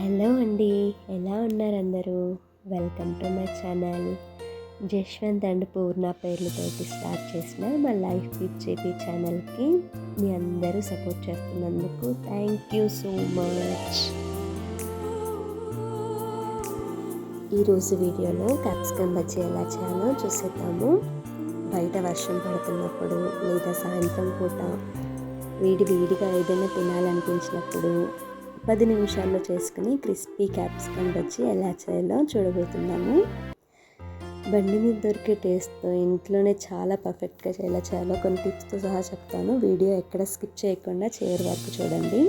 Hello అండి, ఎలా ఉన్నారు అందరూ? Welcome to my channel. Jashwanth and Purna పేర్లతోటి స్టార్ట్ చేసిన మా లైఫ్ విత్ జేపీ ఛానల్కి మీ అందరూ సపోర్ట్ చేస్తున్నందుకు థ్యాంక్ యూ సో మచ్. ఈరోజు వీడియోలో క్యాప్సికమ్ బజ్జీ ఎలా చేయాలో చూసేద్దాము. బయట వర్షం పడుతున్నప్పుడు లేదా సాయంత్రం పూట వేడిగా ఏదైనా తినాలనిపించినప్పుడు 10 నిమిషాల్లో చేసుకుని క్రిస్పీ క్యాప్సికమ్ బజ్జీ ఎలా చేయాలో చూడబోతున్నాము. బండి మీద దొరికే టేస్ట్తో ఇంట్లోనే చాలా పర్ఫెక్ట్గా ఎలా చేయాలో కొన్ని టిప్స్తో సహా చెప్తాను. వీడియో ఎక్కడ స్కిప్ చేయకుండా చివరి వరకు చూడండి.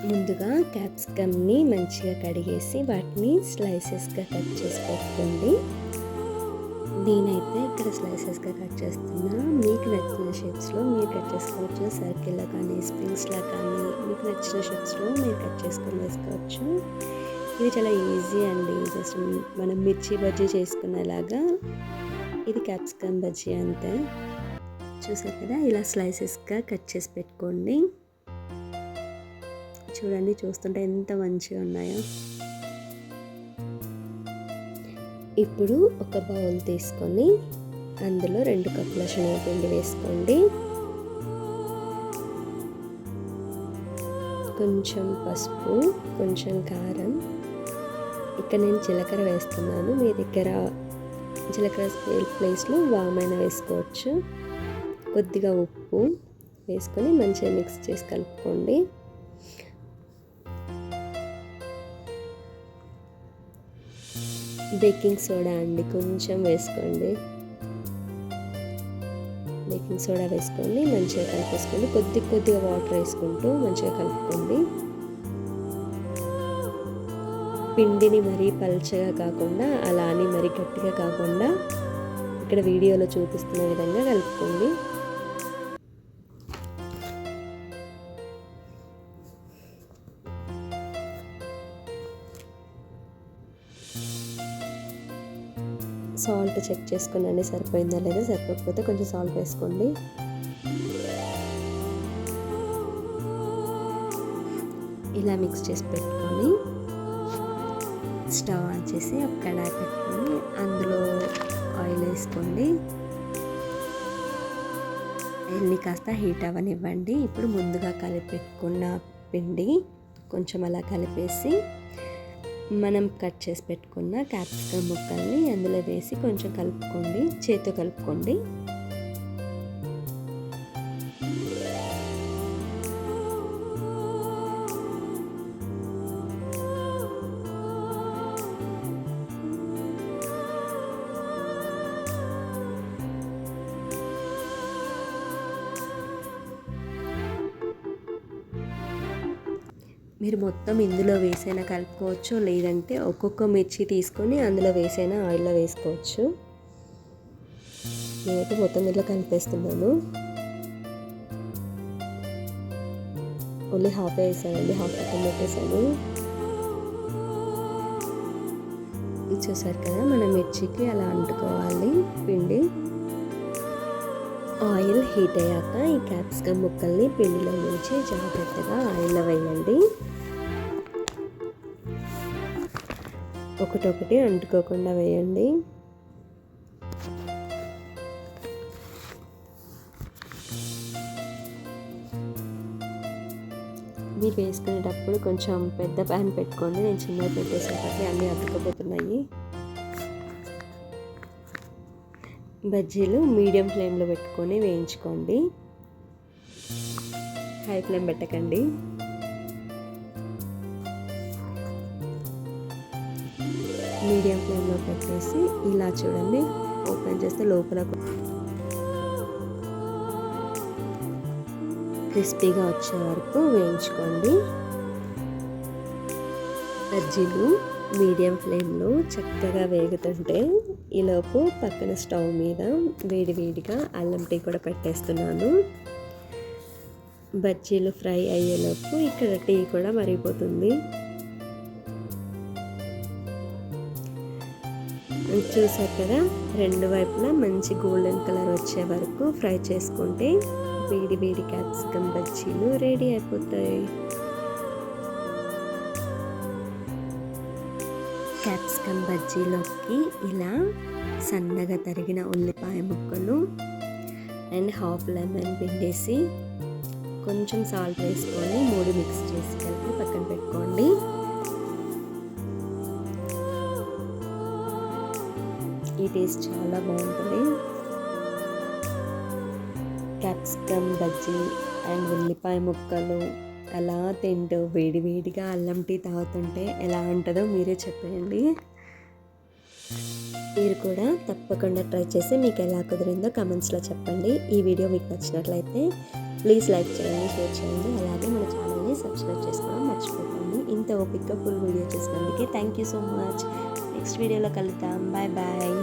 ముందుగా క్యాప్సికమ్ని మంచిగా కడిగేసి వాటిని స్లైసెస్గా కట్ చేసి పెట్టుకోండి. నేనైతే ఇక్కడ స్లైసెస్గా కట్ చేస్తున్నా. మీకు నచ్చిన షేప్స్లో మీరు కట్ చేసుకోవచ్చు. సర్కిల్లో కానీ స్ప్రింగ్స్లా కానీ మీకు నచ్చిన షేప్స్లో మీరు కట్ చేసుకొని వేసుకోవచ్చు. ఇది చాలా ఈజీ అండి. జస్ట్ మనం మిర్చి బజ్జీ చేసుకునేలాగా ఇది క్యాప్సికమ్ బజ్జీ అంతే. చూసారు కదా, ఇలా స్లైసెస్గా కట్ చేసి పెట్టుకోండి. చూడండి, చూస్తుంటే ఎంత మంచిగా ఉన్నాయో. ఇప్పుడు ఒక బౌల్ తీసుకొని అందులో 2 కప్పుల శనగపిండి వేసుకోండి. కొంచెం పసుపు, కొంచెం కారం. ఇక్కడ నేను జీలకర్ర వేస్తున్నాను. మీ దగ్గర జీలకర్ర ప్లేస్లో వామైనా వేసుకోవచ్చు. కొద్దిగా ఉప్పు వేసుకొని మంచిగా మిక్స్ చేసి కలుపుకోండి. బేకింగ్ సోడా అండి కొంచెం వేసుకోండి. బేకింగ్ సోడా వేసుకోండి, మంచిగా కలిపేసుకోండి. కొద్దిగా వాటర్ వేసుకుంటూ మంచిగా కలుపుకోండి. పిండిని మరీ పల్చగా కాకుండా అలా అని మరీ గట్టిగా కాకుండా ఇక్కడ వీడియోలో చూపిస్తున్న విధంగా కలుపుకోండి. సాల్ట్ చెక్ చేసుకోండి, సరిపోయిందా లేదా. సరిపోకపోతే కొంచెం సాల్ట్ వేసుకోండి. ఇలా మిక్స్ చేసి పెట్టుకొని స్టవ్ ఆన్ చేసి ఒక కడాయి పెట్టుకొని అందులో ఆయిల్ వేసుకోండి. ఆయిల్ని కాస్త హీట్ అవ్వనివ్వండి. ఇప్పుడు ముందుగా కలిపి పెట్టుకున్న పిండి కొంచెం అలా కలిపేసి మనం కట్ చేసి పెట్టుకున్న క్యాప్సికమ్ ముక్కల్ని అందులో వేసి కొంచెం కలుపుకోండి. చేతితో కలుపుకోండి. మీరు మొత్తం ఇందులో వేసైనా కలుపుకోవచ్చు, లేదంటే ఒక్కొక్క మిర్చి తీసుకొని అందులో వేసైనా ఆయిల్లో వేసుకోవచ్చు. నేనైతే మొత్తం ఇందులో కలిపేస్తున్నాను. ఓన్లీ హాఫ్ వేసానండి, హాఫ్ పక్కన పెట్టేసాను. ఇది చూసారు కదా, మన మిర్చికి అలా అంటుకోవాలి పిండి. ఆయిల్ హీట్ అయ్యాక ఈ క్యాప్సికమ్ ముక్కల్ని పిండిలో నుంచి జాగ్రత్తగా ఆయిల్లో వేయండి. ఒకటొకటి అంటుకోకుండా వేయండి. మీరు వేసుకునేటప్పుడు కొంచెం పెద్ద ప్యాన్ పెట్టుకోండి. నేను చిన్నది పెట్టేసేపటికి అన్నీ అతుక్కపోతున్నాయి. బజ్జీలు మీడియం ఫ్లేమ్లో పెట్టుకొని వేయించుకోండి, హై ఫ్లేమ్ పెట్టకండి. మీడియం ఫ్లేమ్లో పెట్టేసి ఇలా చూడండి, ఓపెన్ చేస్తే లోపల క్రిస్పీగా వచ్చే వరకు వేయించుకోండి. బజ్జీలు మీడియం ఫ్లేమ్లో చక్కగా వేగుతుంటే ఈలోపు పక్కన స్టవ్ మీద వేడిగా అల్లం టీ కూడా పెట్టేస్తున్నాను. బజ్జీలు ఫ్రై అయ్యేలోపు ఇక్కడ టీ కూడా మరిగిపోతుంది. చూసారు కదా, 2 వైపులా మంచి గోల్డెన్ కలర్ వచ్చే వరకు ఫ్రై చేసుకుంటే వేడి క్యాప్సికమ్ బజ్జీలు రెడీ అయిపోతాయి. క్యాప్సికమ్ బజ్జీలోకి ఇలా సన్నగా తరిగిన ఉల్లిపాయ ముక్కలు అండ్ హాఫ్ లెమన్ పిండేసి కొంచెం సాల్ట్ వేసుకొని 3 మిక్స్ చేసి కలిపి పక్కన పెట్టుకోండి. ఈ టేస్ట్ చాలా బాగుంటుంది. క్యాప్సికమ్ బజ్జీ అండ్ ఉల్లిపాయ ముక్కలు అలా తింటూ వేడివేడిగా అల్లం టీ తాగుతుంటే ఎలా ఉంటుందో మీరే చెప్పండి. మీరు కూడా తప్పకుండా ట్రై చేసి మీకు ఎలా కుదిరిందో కమెంట్స్లో చెప్పండి. ఈ వీడియో మీకు నచ్చినట్లయితే ప్లీజ్ లైక్ చేయండి, షేర్ చేయండి. అలాగే మన ఛానల్ని సబ్స్క్రైబ్ చేసుకోవడం మర్చిపోకండి. ఇంత ఓపిక్గా ఫుల్ వీడియో చేసినందుకే thank you so much. Next వీడియోలో కలుద్దాం. Bye bye.